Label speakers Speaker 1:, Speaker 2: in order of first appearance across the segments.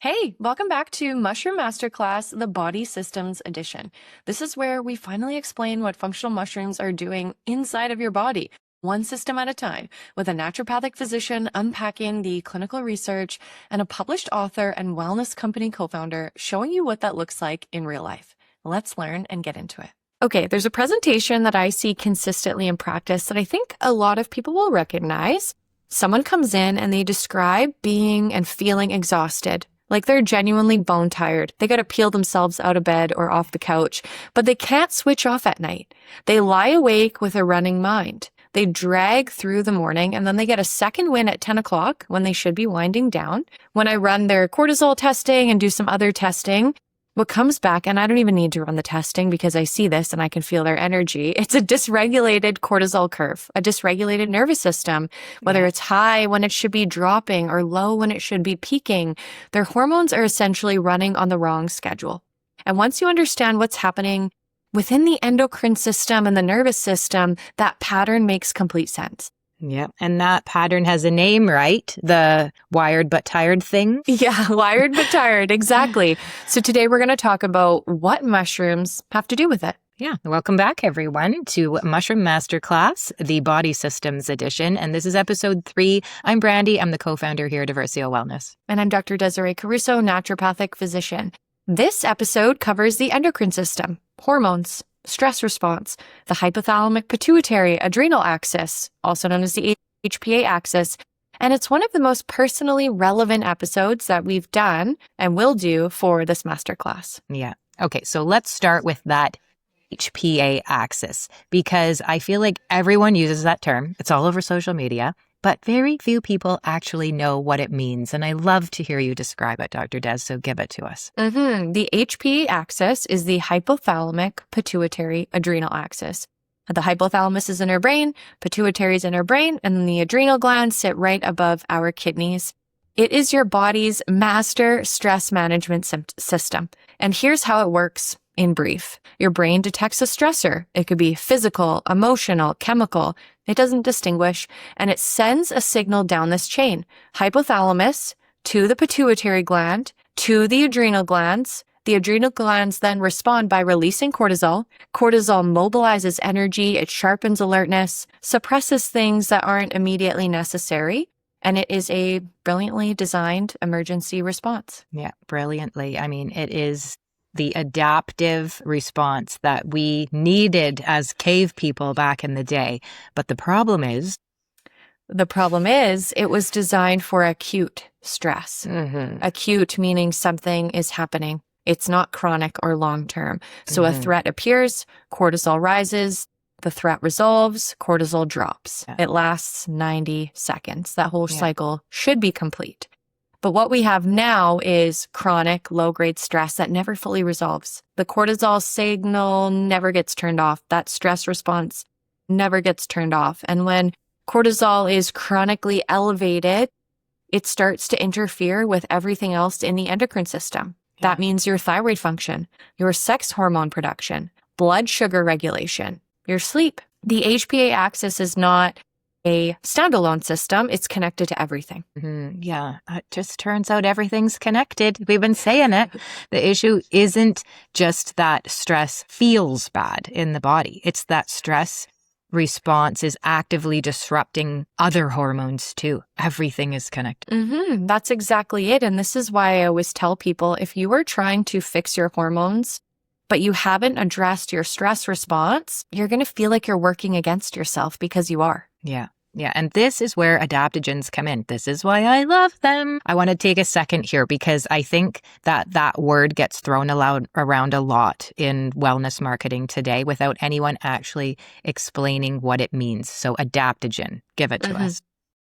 Speaker 1: Hey, welcome back to Mushroom Masterclass, the Body Systems Edition. This is where we finally explain what functional mushrooms are doing inside of your body, one system at a time, with a naturopathic physician unpacking the clinical research and a published author and wellness company co-founder showing you what that looks like in real life. Let's learn and get into it. Okay, there's a presentation that I see consistently in practice that I think a lot of people will recognize. Someone comes in and they describe being and feeling exhausted. Like they're genuinely bone tired. They got to peel themselves out of bed or off the couch, but they can't switch off at night. They lie awake with a running mind. They drag through the morning and then they get a second win at 10 o'clock when they should be winding down. When I run their cortisol testing and do some other testing, what comes back, and I don't even need to run the testing because I see this and I can feel their energy. It's a dysregulated cortisol curve, a dysregulated nervous system, whether it's high when it should be dropping or low when it should be peaking. Their hormones are essentially running on the wrong schedule. And once you understand what's happening within the endocrine system and the nervous system, that pattern makes complete sense.
Speaker 2: Yep. And that pattern has a name, right? The wired but tired thing?
Speaker 1: Yeah, wired but tired. Exactly. So today we're going to talk about what mushrooms have to do with it.
Speaker 2: Yeah. Welcome back, everyone, to Mushroom Masterclass, the Body Systems Edition. And this is episode 3. I'm Brandy. I'm the co-founder here at Diversio Wellness.
Speaker 1: And I'm Dr. Desiree Caruso, naturopathic physician. This episode covers the endocrine system, hormones, stress response, the hypothalamic pituitary adrenal axis, also known as the HPA axis. And it's one of the most personally relevant episodes that we've done and will do for this masterclass.
Speaker 2: Yeah. Okay. So let's start with that HPA axis, because I feel like everyone uses that term. It's all over social media, but very few people actually know what it means. And I love to hear you describe it, Dr. Des, so give it to us.
Speaker 1: The HPA axis is the hypothalamic pituitary adrenal axis. The hypothalamus is in our brain, pituitary is in our brain, and then the adrenal glands sit right above our kidneys. It is your body's master stress management system. And here's how it works. In brief, your brain detects a stressor. It could be physical, emotional, chemical. It doesn't distinguish. And it sends a signal down this chain. Hypothalamus to the pituitary gland, to the adrenal glands. The adrenal glands then respond by releasing cortisol. Cortisol mobilizes energy. It sharpens alertness, suppresses things that aren't immediately necessary. And it is a brilliantly designed emergency response.
Speaker 2: Yeah, brilliantly. I mean, it is the adaptive response that we needed as cave people back in the day. But the problem is it was designed for acute stress. Acute meaning something is happening. It's not chronic or long-term. So a threat appears, cortisol rises, the threat resolves, cortisol drops. It lasts 90 seconds. That whole cycle should be complete. But what we have now is chronic low-grade stress that never fully resolves. The cortisol signal never gets turned off. That stress response never gets turned off. And when cortisol is chronically elevated, it starts to interfere with everything else in the endocrine system. That means your thyroid function, your sex hormone production, blood sugar regulation, your sleep. The HPA axis is not a standalone system. It's connected to everything. Yeah, it just turns out everything's connected. We've been saying it. The issue isn't just that stress feels bad in the body. It's that stress response is actively disrupting other hormones too. Everything is connected.
Speaker 1: That's exactly it. And this is why I always tell people, if you are trying to fix your hormones, but you haven't addressed your stress response, you're going to feel like you're working against yourself because you are.
Speaker 2: Yeah. And this is where adaptogens come in. This is why I love them. I want to take a second here because I think that word gets thrown around a lot in wellness marketing today without anyone actually explaining what it means. So adaptogen, give it to us.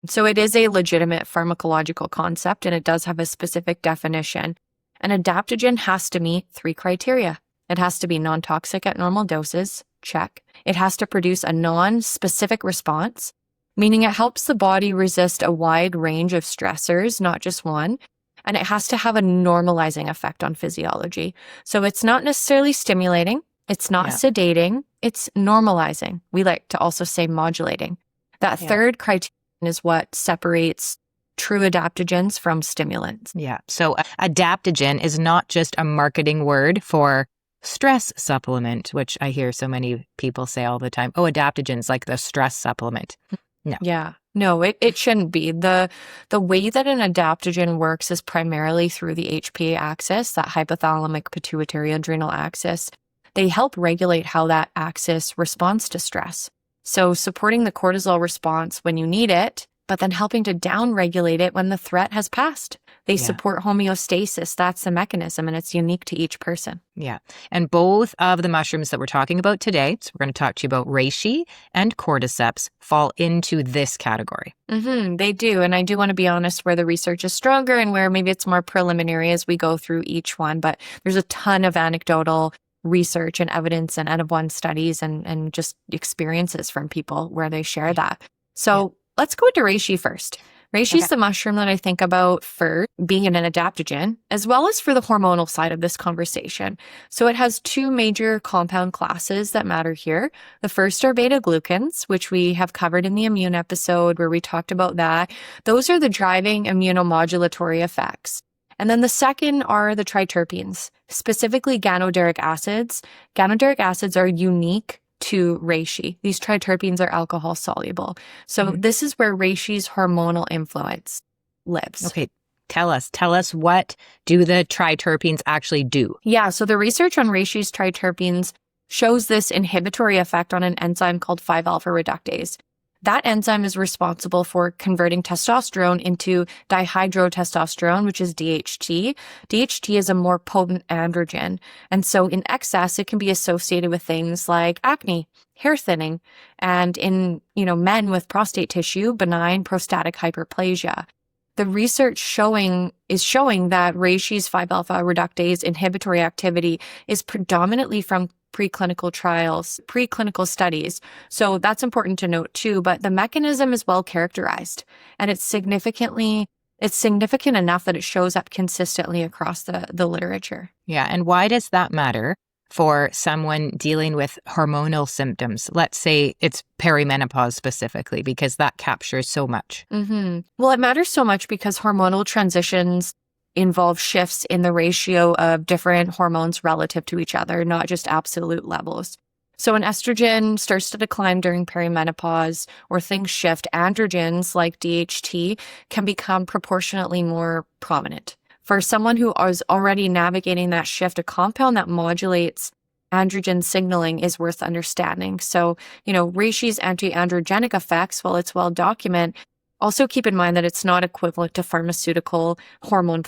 Speaker 1: So it is a legitimate pharmacological concept and it does have a specific definition. An adaptogen has to meet 3 criteria. It has to be non-toxic at normal doses. Check. It has to produce a non-specific response, meaning it helps the body resist a wide range of stressors, not just one. And it has to have a normalizing effect on physiology. So it's not necessarily stimulating. It's not sedating. It's normalizing. We like to also say modulating. That third criterion is what separates
Speaker 2: true adaptogens from stimulants.
Speaker 3: Yeah. So adaptogen is not just a marketing word for stress supplement, which I hear so many people say all the time. Oh, adaptogens, like the stress supplement. No.
Speaker 2: Yeah. No, it shouldn't be. The way that an adaptogen works is primarily through the HPA axis, that hypothalamic pituitary adrenal axis. They help regulate how that axis responds to stress. So supporting the cortisol response when you need it, but then helping to downregulate it when the threat has passed. They support homeostasis. That's the mechanism, and it's unique to each person.
Speaker 3: Yeah. And both of the mushrooms that we're talking about today, so we're going to talk to you about reishi and cordyceps, fall into this category.
Speaker 2: They do. And I do want to be honest where the research is stronger and where maybe it's more preliminary as we go through each one. But there's a ton of anecdotal research and evidence and N-of-1 studies and just experiences from people where they share that. So let's go to reishi first. Reishi is the mushroom that I think about for being an adaptogen, as well as for the hormonal side of this conversation. So it has two major compound classes that matter here. The first are beta-glucans, which we have covered in the immune episode where we talked about that. Those are the driving immunomodulatory effects. And then the second are the triterpenes, specifically ganoderic acids. Ganoderic acids are unique to reishi. These triterpenes are alcohol soluble. So this is where reishi's hormonal influence lives.
Speaker 3: Okay. Tell us what do the triterpenes actually do?
Speaker 2: Yeah. So the research on reishi's triterpenes shows this inhibitory effect on an enzyme called 5-alpha reductase. That enzyme is responsible for converting testosterone into dihydrotestosterone, which is DHT. DHT is a more potent androgen. And so in excess, it can be associated with things like acne, hair thinning, and in, men with prostate tissue, benign prostatic hyperplasia. The research is showing that reishi's 5-alpha reductase inhibitory activity is predominantly from preclinical studies. So that's important to note too, but the mechanism is well characterized and it's significant enough that it shows up consistently across the literature.
Speaker 3: Yeah. And why does that matter for someone dealing with hormonal symptoms? Let's say it's perimenopause specifically, because that captures so much.
Speaker 2: Well, it matters so much because hormonal transitions involve shifts in the ratio of different hormones relative to each other, not just absolute levels. So when estrogen starts to decline during perimenopause or things shift, androgens like DHT can become proportionately more prominent. For someone who is already navigating that shift, a compound that modulates androgen signaling is worth understanding. So, reishi's anti-androgenic effects, while it's well documented, also keep in mind that it's not equivalent to pharmaceutical hormone.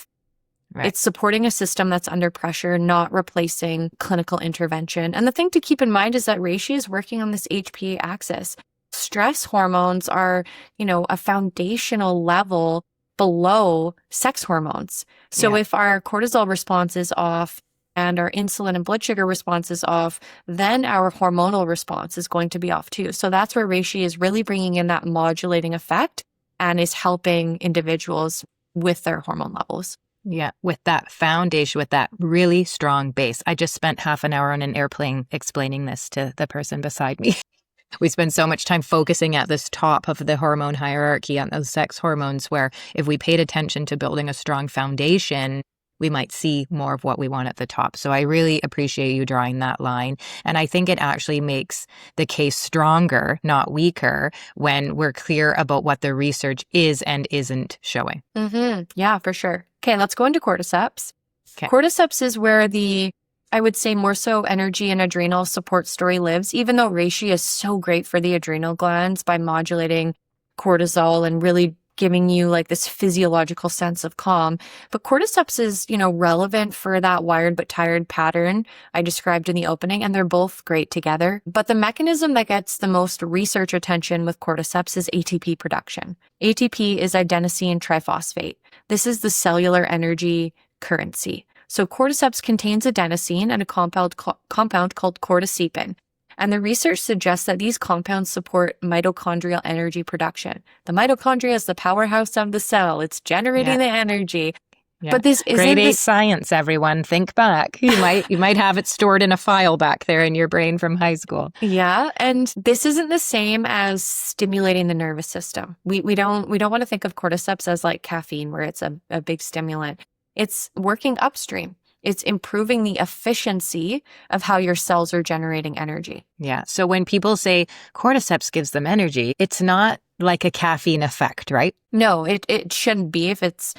Speaker 2: Right. It's supporting a system that's under pressure, not replacing clinical intervention. And the thing to keep in mind is that reishi is working on this HPA axis. Stress hormones are, a foundational level below sex hormones. So if our cortisol response is off and our insulin and blood sugar response is off, then our hormonal response is going to be off too. So that's where reishi is really bringing in that modulating effect and is helping individuals with their hormone levels.
Speaker 3: Yeah, with that foundation, with that really strong base. I just spent half an hour on an airplane explaining this to the person beside me. We spend so much time focusing at this top of the hormone hierarchy on those sex hormones, where if we paid attention to building a strong foundation, we might see more of what we want at the top. So I really appreciate you drawing that line. And I think it actually makes the case stronger, not weaker, when we're clear about what the research is and isn't showing.
Speaker 2: Yeah, for sure. Okay, let's go into cordyceps. Cordyceps is where I would say more so energy and adrenal support story lives, even though reishi is so great for the adrenal glands by modulating cortisol and really giving you like this physiological sense of calm. But cordyceps is, relevant for that wired but tired pattern I described in the opening, and they're both great together. But the mechanism that gets the most research attention with cordyceps is ATP production. ATP is adenosine triphosphate. This is the cellular energy currency. So cordyceps contains adenosine and a compound called cordycepin. And the research suggests that these compounds support mitochondrial energy production. The mitochondria is the powerhouse of the cell. It's generating the energy.
Speaker 3: Yeah.
Speaker 2: But this isn't
Speaker 3: grade 8 science, everyone. Think back. You might have it stored in a file back there in your brain from high school.
Speaker 2: Yeah, and this isn't the same as stimulating the nervous system. We don't want to think of cordyceps as like caffeine, where it's a big stimulant. It's working upstream. It's improving the efficiency of how your cells are generating energy.
Speaker 3: Yeah. So when people say cordyceps gives them energy, it's not like a caffeine effect, right?
Speaker 2: No, it shouldn't be if it's,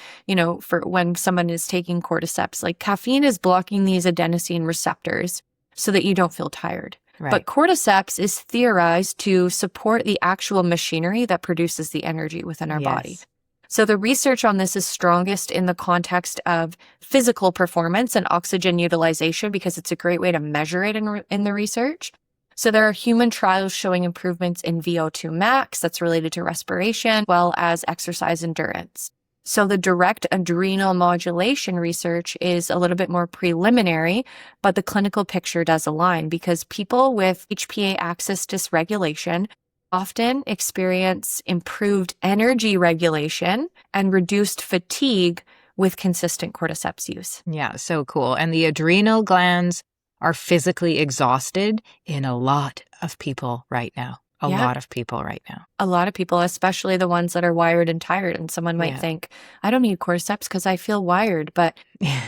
Speaker 2: for when someone is taking cordyceps. Like caffeine is blocking these adenosine receptors so that you don't feel tired.
Speaker 3: Right.
Speaker 2: But cordyceps is theorized to support the actual machinery that produces the energy within our body. So the research on this is strongest in the context of physical performance and oxygen utilization, because it's a great way to measure it in the research. So there are human trials showing improvements in VO2 max that's related to respiration, as well as exercise endurance. So the direct adrenal modulation research is a little bit more preliminary, but the clinical picture does align, because people with HPA axis dysregulation often experience improved energy regulation and reduced fatigue with consistent cordyceps use.
Speaker 3: Yeah, so cool. And the adrenal glands are physically exhausted in a lot of people right now. A lot of people right now.
Speaker 2: A lot of people, especially the ones that are wired and tired. And someone might think, I don't need cordyceps because I feel wired. But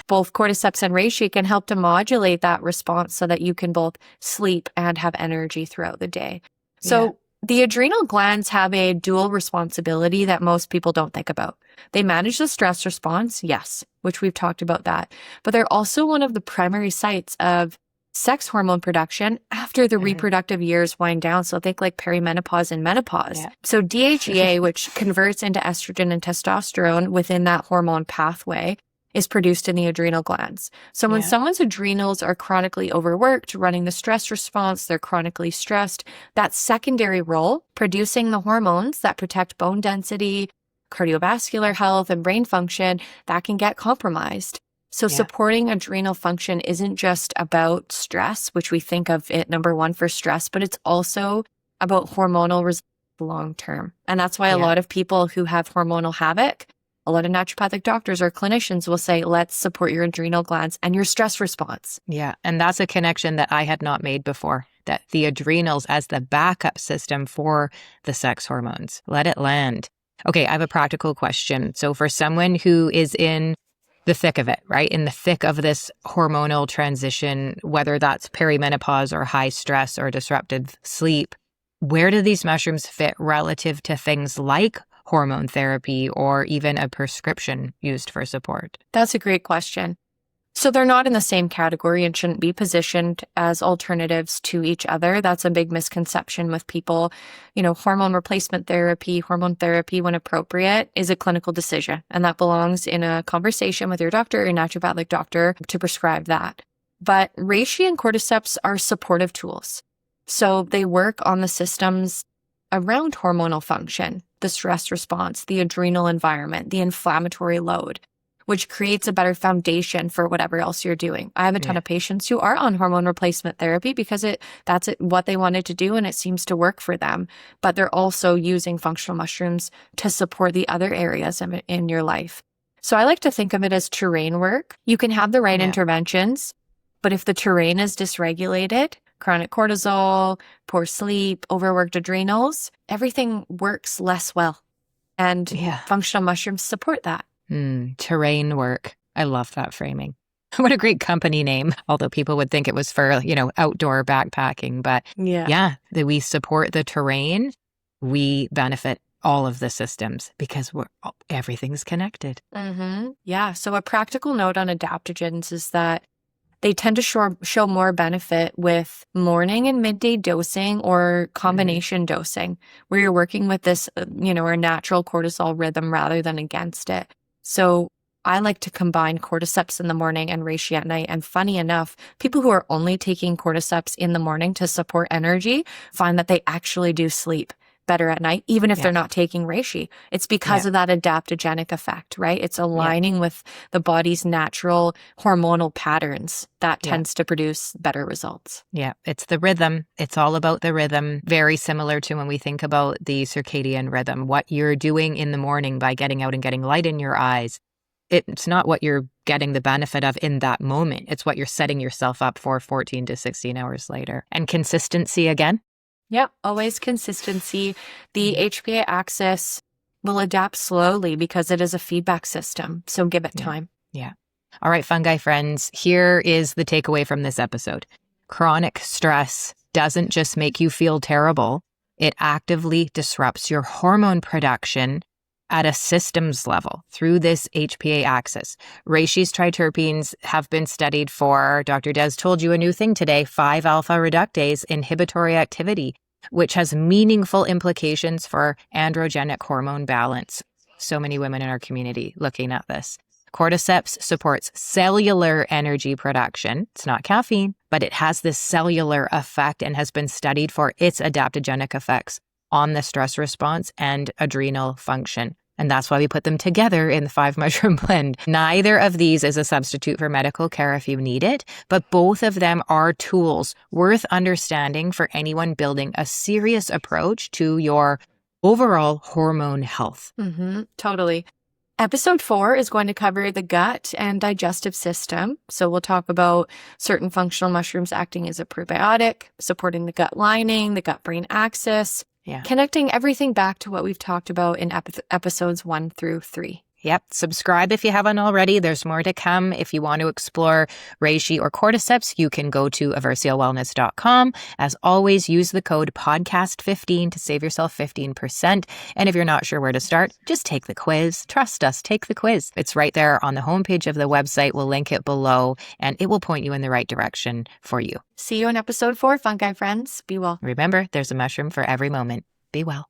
Speaker 2: both cordyceps and reishi can help to modulate that response so that you can both sleep and have energy throughout the day. So the adrenal glands have a dual responsibility that most people don't think about. They manage the stress response, yes, which we've talked about that. But they're also one of the primary sites of sex hormone production after the reproductive years wind down. So think like perimenopause and menopause. Yeah. So DHEA, which converts into estrogen and testosterone within that hormone pathway, is produced in the adrenal glands. So when someone's adrenals are chronically overworked, running the stress response, they're chronically stressed, that secondary role, producing the hormones that protect bone density, cardiovascular health, and brain function, that can get compromised. So supporting adrenal function isn't just about stress, which we think of it number one for stress, but it's also about hormonal results long term. And that's why a lot of people who have hormonal havoc, a lot of naturopathic doctors or clinicians will say, let's support your adrenal glands and your stress response.
Speaker 3: Yeah. And that's a connection that I had not made before, that the adrenals as the backup system for the sex hormones. Let it land. Okay, I have a practical question. So for someone who is in the thick of it, right? In the thick of this hormonal transition, whether that's perimenopause or high stress or disrupted sleep, where do these mushrooms fit relative to things like hormone therapy or even a prescription used for support?
Speaker 2: That's a great question. So they're not in the same category and shouldn't be positioned as alternatives to each other. That's a big misconception with people. Hormone replacement therapy, hormone therapy, when appropriate, is a clinical decision. And that belongs in a conversation with your doctor, your naturopathic doctor, to prescribe that. But reishi and cordyceps are supportive tools. So they work on the systems around hormonal function, the stress response, the adrenal environment, the inflammatory load, which creates a better foundation for whatever else you're doing. I have a ton of patients who are on hormone replacement therapy because that's what they wanted to do and it seems to work for them. But they're also using functional mushrooms to support the other areas in your life. So I like to think of it as terrain work. You can have the right interventions, but if the terrain is dysregulated, chronic cortisol, poor sleep, overworked adrenals, everything works less well. And functional mushrooms support that.
Speaker 3: Terrain work. I love that framing. What a great company name. Although people would think it was for, outdoor backpacking. But that we support the terrain, we benefit all of the systems because everything's connected.
Speaker 2: Mm-hmm. Yeah. So a practical note on adaptogens is that they tend to show more benefit with morning and midday dosing or combination dosing, where you're working with this, our natural cortisol rhythm rather than against it. So I like to combine cordyceps in the morning and reishi at night. And funny enough, people who are only taking cordyceps in the morning to support energy find that they actually do sleep better at night, even if they're not taking reishi. It's because of that adaptogenic effect, right? It's aligning with the body's natural hormonal patterns that tends to produce better results.
Speaker 3: Yeah, it's the rhythm. It's all about the rhythm. Very similar to when we think about the circadian rhythm, what you're doing in the morning by getting out and getting light in your eyes it's not what you're getting the benefit of in that moment. It's what you're setting yourself up for 14 to 16 hours later. And consistency again.
Speaker 2: Yep, always consistency. The HPA axis will adapt slowly because it is a feedback system. So give it time.
Speaker 3: Yeah. All right, fungi friends, here is the takeaway from this episode. Chronic stress doesn't just make you feel terrible. It actively disrupts your hormone production at a systems level through this HPA axis. Reishi's triterpenes have been studied for, Dr. Des told you a new thing today, 5-alpha reductase inhibitory activity, which has meaningful implications for androgenic hormone balance. So many women in our community looking at this. Cordyceps supports cellular energy production. It's not caffeine, but it has this cellular effect and has been studied for its adaptogenic effects on the stress response and adrenal function. And that's why we put them together in the 5-mushroom blend. Neither of these is a substitute for medical care if you need it, but both of them are tools worth understanding for anyone building a serious approach to your overall hormone health.
Speaker 2: Totally. Episode 4 is going to cover the gut and digestive system. So we'll talk about certain functional mushrooms acting as a probiotic, supporting the gut lining, the gut-brain axis, connecting everything back to what we've talked about in episodes 1 through 3.
Speaker 3: Yep. Subscribe if you haven't already. There's more to come. If you want to explore reishi or cordyceps, you can go to aversiowellness.com. As always, use the code podcast15 to save yourself 15%. And if you're not sure where to start, just take the quiz. Trust us, take the quiz. It's right there on the homepage of the website. We'll link it below and it will point you in the right direction for you.
Speaker 2: See you in episode 4, fungi friends. Be well.
Speaker 3: Remember, there's a mushroom for every moment. Be well.